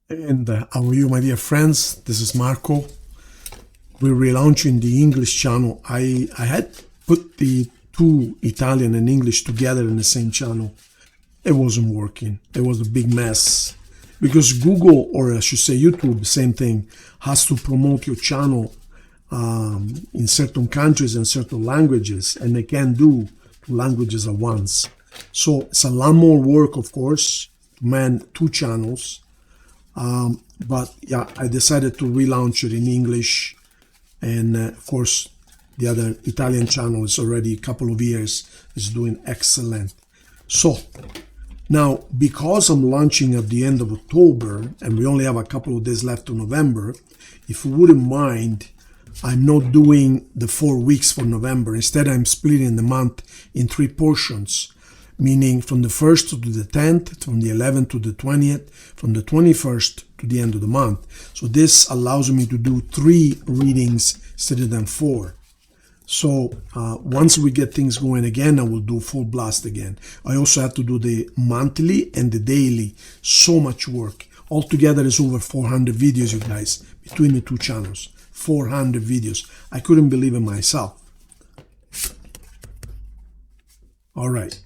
And how are you, my dear friends? This is Marco. We're relaunching the English channel. I had put the two Italian and English together in the same channel. It wasn't working. It was a big mess. Because Google, or I should say YouTube, same thing, has to promote your channel in certain countries and certain languages, and they can't do two languages at once. So it's a lot more work, of course, to man two channels. But yeah, I decided to relaunch it in English, and of course the other Italian channel is already a couple of years, is doing excellent. So now, because I'm launching at the end of October and we only have a couple of days left of November, if you wouldn't mind, I'm not doing the 4 weeks for November. Instead, I'm splitting the month in 3 portions, meaning from the 1st to the 10th, from the 11th to the 20th, from the 21st to the end of the month. So this allows me to do 3 readings instead of 4. So once we get things going again, I will do full blast again. I also have to do the monthly and the daily. So much work. Altogether is over 400 videos, you guys, between the two channels. 400 videos. I couldn't believe it myself. All right.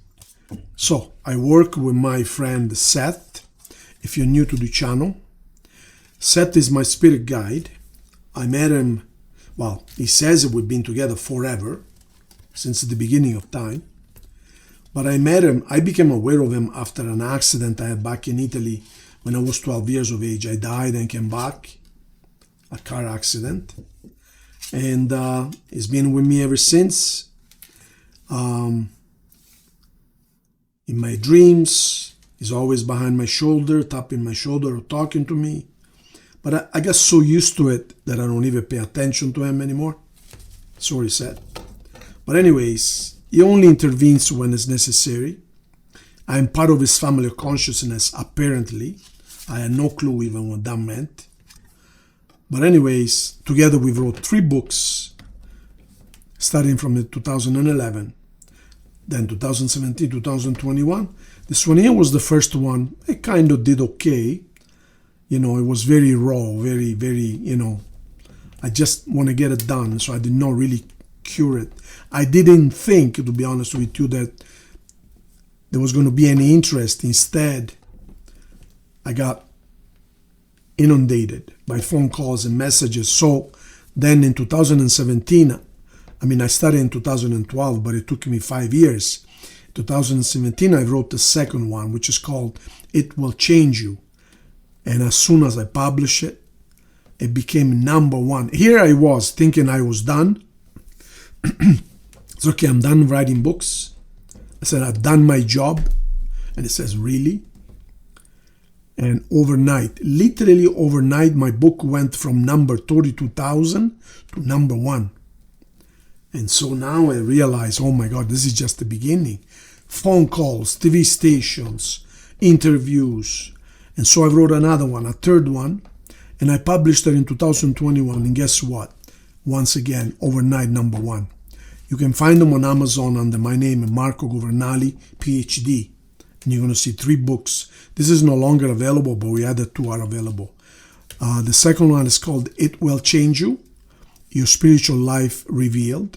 So I work with my friend Seth. If you're new to the channel, Seth is my spirit guide. I met him, well, he says we've been together forever, since the beginning of time. But I met him, I became aware of him after an accident I had back in Italy when I was 12 years of age. I died and came back, a car accident. And he's been with me ever since. In my dreams, he's always behind my shoulder, tapping my shoulder or talking to me. But I got so used to it that I don't even pay attention to him anymore. So he said. But anyways, he only intervenes when it's necessary. I'm part of his family of consciousness, apparently. I had no clue even what that meant. But anyways, together we wrote 3 books, starting from 2011, then 2017, 2021. This one here was the first one. I kind of did okay. You know, it was very raw, very, you know, I just want to get it done. So I did not really cure it. I didn't think, to be honest with you, that there was going to be any interest. Instead, I got inundated by phone calls and messages. So then in 2017, I mean, I started in 2012, but it took me 5 years. In 2017, I wrote the second one, which is called It Will Change You. And as soon as I published it, it became #1. Here I was thinking I was done. It's okay, I'm done writing books. I said, I've done my job. And it says, really? And overnight, literally overnight, my book went from number 32,000 to #1. And so now I realize, oh my God, this is just the beginning. Phone calls, TV stations, interviews. And so I wrote another one, a third one, and I published it in 2021. And guess what? Once again, overnight #1. You can find them on Amazon under my name, Marco Governali, PhD. And you're going to see 3 books. This is no longer available, but we added 2 are available. The second one is called It Will Change You, Your Spiritual Life Revealed.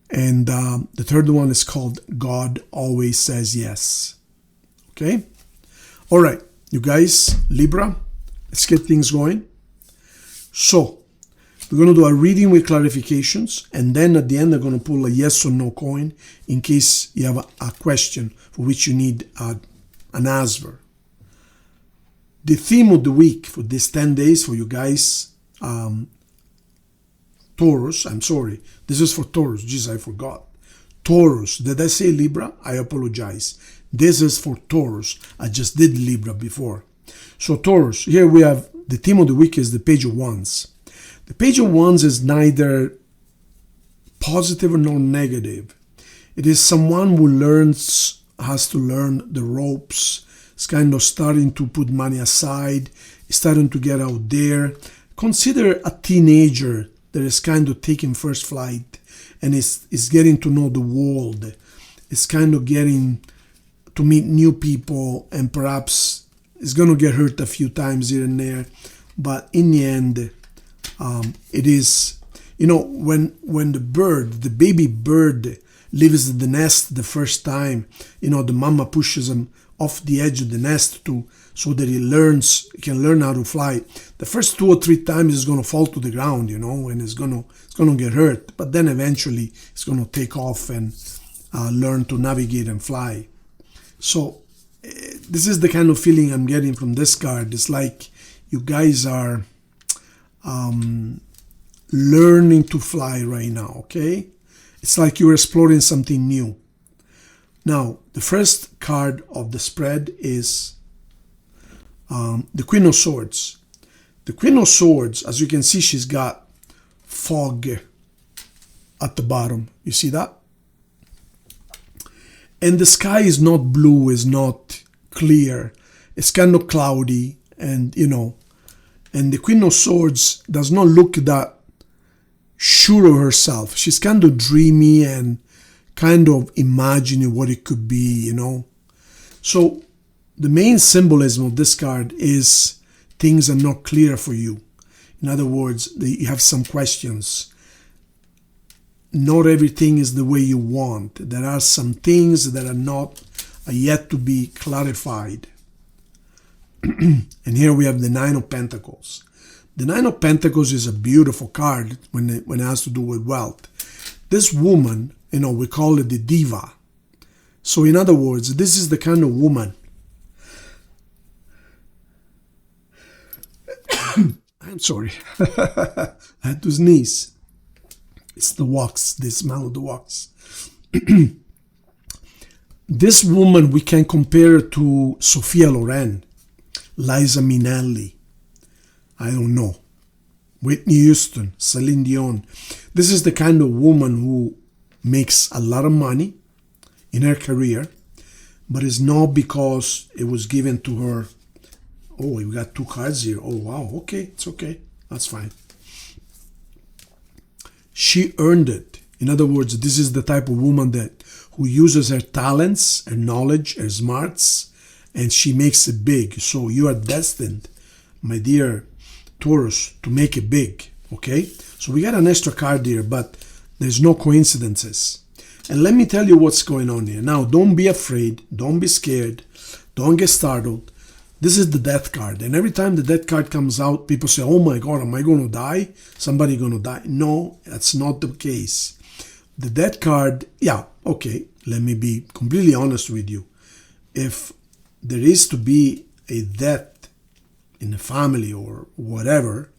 And the third one is called God Always Says Yes. Okay? All right, you guys, Libra, let's get things going. So, we're going to do a reading with clarifications, and then at the end, I'm going to pull a yes or no coin in case you have a question for which you need an answer. The theme of the week for these 10 days for you guys, Taurus, I'm sorry, this is for Taurus, jeez, I forgot. Taurus, did I say Libra? I apologize. This is for Taurus. I just did Libra before. So Taurus, here we have the theme of the week is the Page of Wands. The Page of Wands is neither positive nor negative. It is someone who has to learn the ropes. It's kind of starting to put money aside, starting to get out there. Consider a teenager that is kind of taking first flight and is getting to know the world. It's kind of getting to meet new people and perhaps It's going to get hurt a few times here and there, but in the end, it is, when the baby bird leaves the nest the first time, the mama pushes him off the edge of the nest so that he can learn how to fly. The first 2 or 3 times he's going to fall to the ground, and it's going to get hurt. But then eventually it's going to take off and learn to navigate and fly. So this is the kind of feeling I'm getting from this card. It's like you guys are learning to fly right now, okay? It's like you're exploring something new. Now, the first card of the spread is the Queen of Swords. The Queen of Swords, as you can see, she's got fog at the bottom. You see that? And the sky is not blue, is not clear. It's kind of cloudy, and and the Queen of Swords does not look that sure of herself. She's kind of dreamy and kind of imagining what it could be, So the main symbolism of this card is things are not clear for you. In other words, you have some questions. Not everything is the way you want. There are some things that are yet to be clarified. And here we have the Nine of Pentacles. The Nine of Pentacles is a beautiful card when it has to do with wealth. This woman, we call it the diva. So in other words, this is the kind of woman. I'm sorry. I had to sneeze. It's the wax, the smell of the wax. This woman, we can compare to Sophia Loren, Liza Minnelli, I don't know, Whitney Houston, Celine Dion. This is the kind of woman who makes a lot of money in her career, but it's not because it was given to her. Oh, we got 2 cards here. Oh, wow. Okay, it's okay. That's fine. She earned it. In other words, this is the type of woman who uses her talents, her knowledge, her smarts, and she makes it big. So you are destined, my dear Taurus, to make it big. Okay? So we got an extra card here, but there's no coincidences. And let me tell you what's going on here. Now, don't be afraid. Don't be scared. Don't get startled. This is the Death card. And every time the Death card comes out, people say, oh my God, am I going to die? Somebody going to die? No, that's not the case. The Death card, yeah, okay, let me be completely honest with you. If there is to be a death in the family or whatever,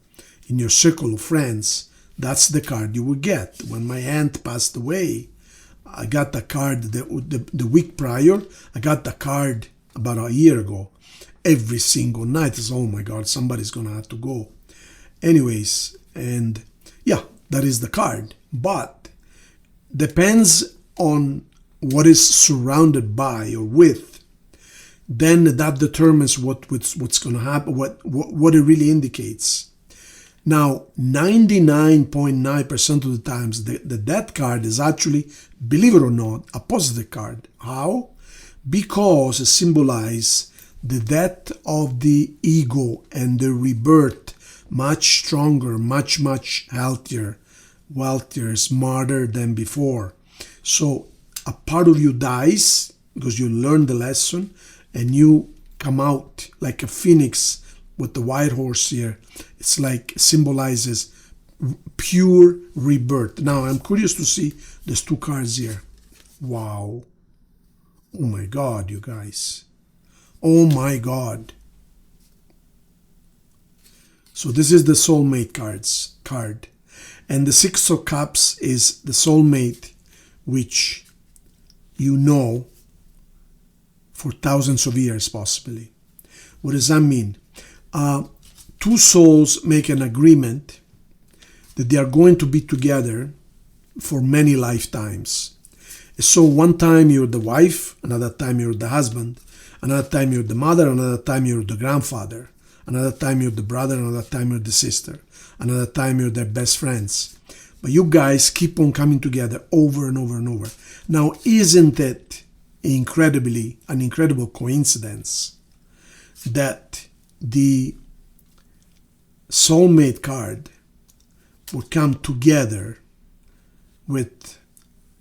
in your circle of friends, that's the card you will get. When my aunt passed away, I got the card the week prior. I got the card about a year ago. Every single night is, oh my God, somebody's going to have to go. Anyways, and yeah, that is the card. But depends on what is surrounded by or with. Then that determines what's going to happen, what it really indicates. Now, 99.9% of the times, the Death card is actually, believe it or not, a positive card. How? Because it symbolizes the death of the ego and the rebirth, much stronger, much healthier, wealthier, smarter than before. So a part of you dies because you learned the lesson and you come out like a phoenix with the white horse here. It's like symbolizes pure rebirth. Now I'm curious to see these 2 cards here. Wow. Oh my God, you guys. Oh my God. So this is the soulmate card. And the 6 of Cups is the soulmate which you know for thousands of years possibly. What does that mean? 2 souls make an agreement that they are going to be together for many lifetimes. So one time you're the wife, another time you're the husband, another time you're the mother, another time you're the grandfather, another time you're the brother, another time you're the sister, another time you're their best friends. But you guys keep on coming together over and over and over. Now, isn't it an incredible coincidence that the soulmate card would come together with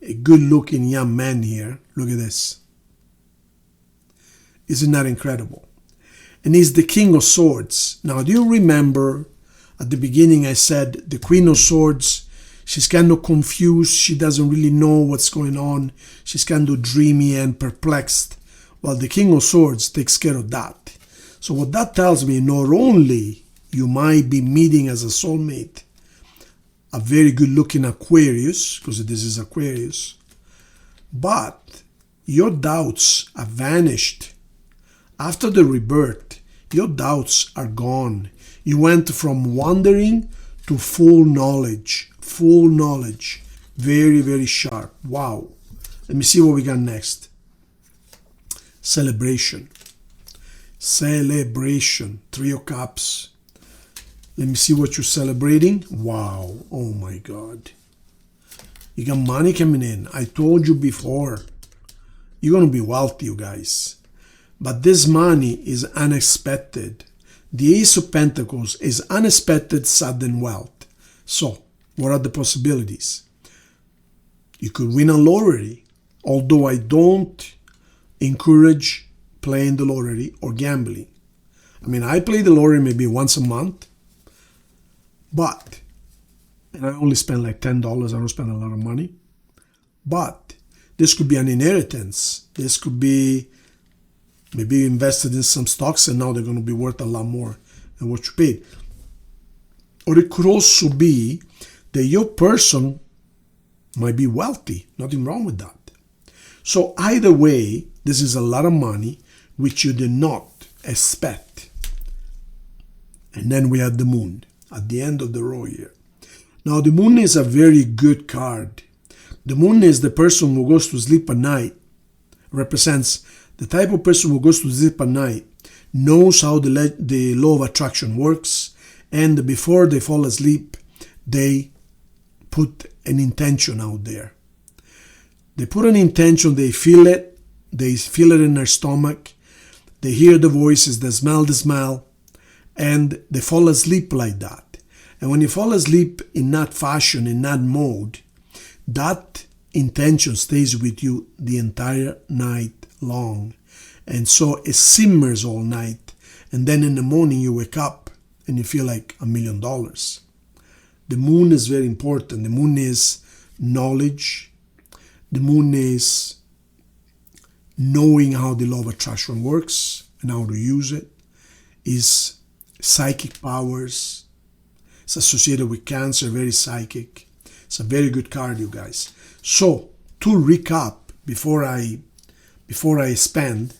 a good-looking young man here. Look at this. Isn't that incredible? And he's the King of Swords. Now, do you remember at the beginning I said the Queen of Swords, she's kind of confused. She doesn't really know what's going on. She's kind of dreamy and perplexed. Well, the King of Swords takes care of that. So what that tells me, not only you might be meeting as a soulmate a very good-looking Aquarius, because this is Aquarius, but your doubts have vanished. After the rebirth, your doubts are gone. You went from wandering to full knowledge. Full knowledge. Very, very sharp. Wow. Let me see what we got next. Celebration. Celebration. Three of Cups. Let me see what you're celebrating. Wow. Oh my God. You got money coming in. I told you before. You're going to be wealthy, you guys. But this money is unexpected. The Ace of Pentacles is unexpected, sudden wealth. So, what are the possibilities? You could win a lottery. Although I don't encourage playing the lottery or gambling. I mean, I play the lottery maybe once a month. And I only spend like $10. I don't spend a lot of money. But this could be an inheritance. This could be maybe you invested in some stocks and now they're going to be worth a lot more than what you paid. Or it could also be that your person might be wealthy. Nothing wrong with that. So either way, this is a lot of money which you did not expect. And then we have the Moon at the end of the row here. Now the Moon is a very good card. The Moon is the person who goes to sleep at night, represents the type of person who goes to sleep at night, knows how the law of attraction works, and before they fall asleep, they put an intention out there. They put an intention, they feel it in their stomach, they hear the voices, they smell the smell, and they fall asleep like that. And when you fall asleep in that fashion, in that mode, that intention stays with you the entire night long. And so it simmers all night. And then in the morning you wake up and you feel like $1 million. The Moon is very important. The Moon is knowledge. The Moon is knowing how the law of attraction works and how to use it. Is psychic powers. It's associated with Cancer, very psychic. It's a very good card, you guys. So, to recap, before I spend,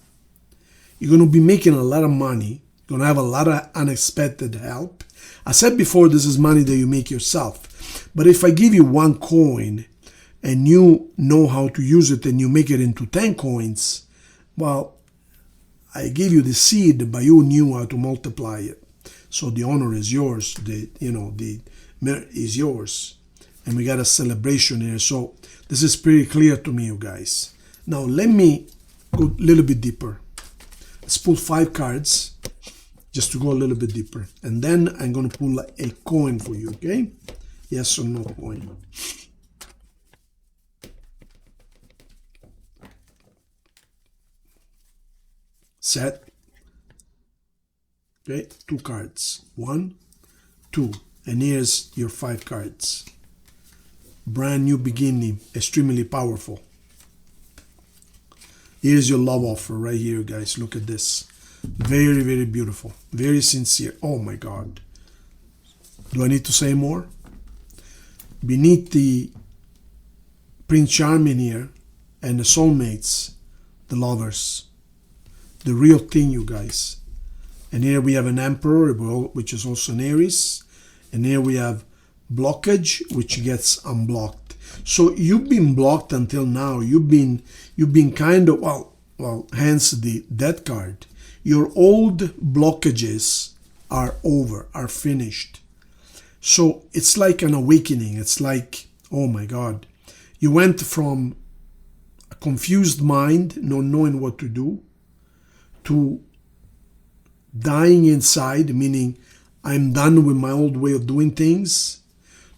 you're going to be making a lot of money. You're going to have a lot of unexpected help. I said before, this is money that you make yourself. But if I give you one coin and you know how to use it and you make it into 10 coins, well, I gave you the seed, but you knew how to multiply it. So the honor is yours. The merit is yours. And we got a celebration here. So this is pretty clear to me, you guys. Now let me go a little bit deeper. Let's pull 5 cards just to go a little bit deeper. And then I'm going to pull a coin for you, okay? Yes or no coin. Set. Okay, 2 cards. 1, 2. And here's your 5 cards. Brand new beginning, extremely powerful. Here's your love offer right here, guys. Look at this. Very, very beautiful. Very sincere. Oh my God. Do I need to say more? Beneath the Prince Charming here and the soulmates, the lovers. The real thing, you guys. And here we have an Emperor, which is also an Aries. And here we have blockage, which gets unblocked. So you've been blocked until now. You've been kind of, well, hence the Death card. Your old blockages are over, are finished. So it's like an awakening. It's like, oh my God. You went from a confused mind, not knowing what to do, to dying inside, meaning I'm done with my old way of doing things,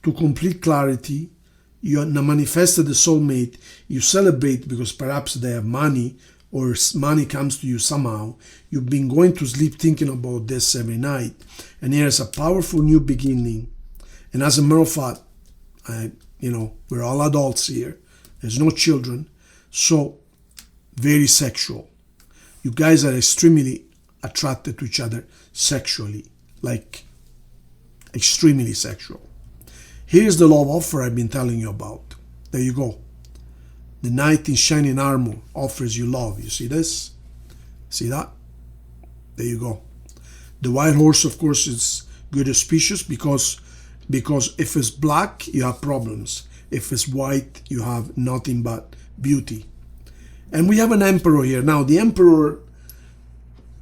to complete clarity. You manifested the soulmate. You celebrate because perhaps they have money or money comes to you somehow. You've been going to sleep thinking about this every night. And here's a powerful new beginning. And as a matter of fact, we're all adults here. There's no children. So, very sexual. You guys are extremely attracted to each other sexually. Like, extremely sexual. Here's the love offer I've been telling you about. There you go. The knight in shining armor offers you love. You see this? See that? There you go. The white horse, of course, is good auspicious because if it's black, you have problems. If it's white, you have nothing but beauty. And we have an emperor here. Now, the emperor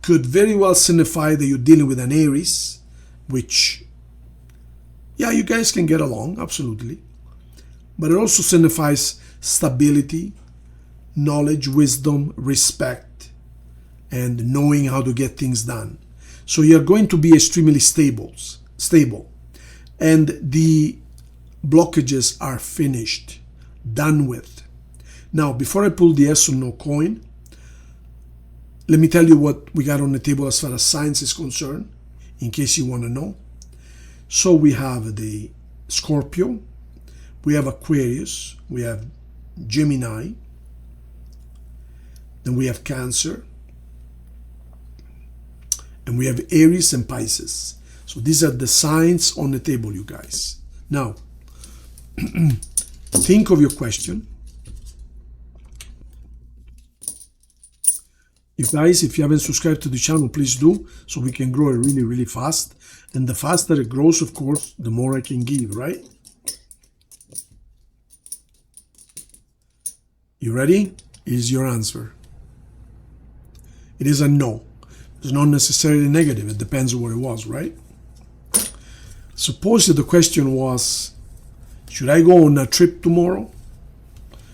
could very well signify that you're dealing with an Aries, which, yeah, you guys can get along, absolutely. But it also signifies stability, knowledge, wisdom, respect, and knowing how to get things done. So you're going to be extremely stable. And the blockages are finished, done with. Now, before I pull the yes or no coin, let me tell you what we got on the table as far as science is concerned, in case you want to know. So we have the Scorpio, we have Aquarius, we have Gemini, then we have Cancer, and we have Aries and Pisces. So these are the signs on the table, you guys. Now, think of your question. You guys, if you haven't subscribed to the channel, please do, so we can grow it really, really fast. And the faster it grows, of course, the more I can give, right? You ready? Here's your answer. It is a no. It's not necessarily negative. It depends on what it was, right? Suppose that the question was, should I go on a trip tomorrow?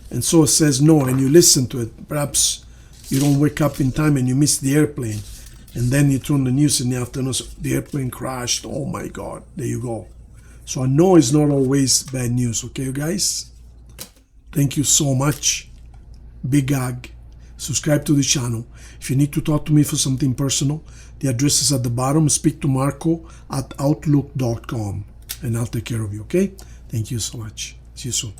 And so it says no, and you listen to it. Perhaps you don't wake up in time and you miss the airplane. And then you turn the news in the afternoon, so the airplane crashed. Oh my God, there you go. So a no is not always bad news, okay, you guys? Thank you so much. Big hug. Subscribe to the channel. If you need to talk to me for something personal, the address is at the bottom. SpeakToMarco@outlook.com. And I'll take care of you, okay? Thank you so much. See you soon.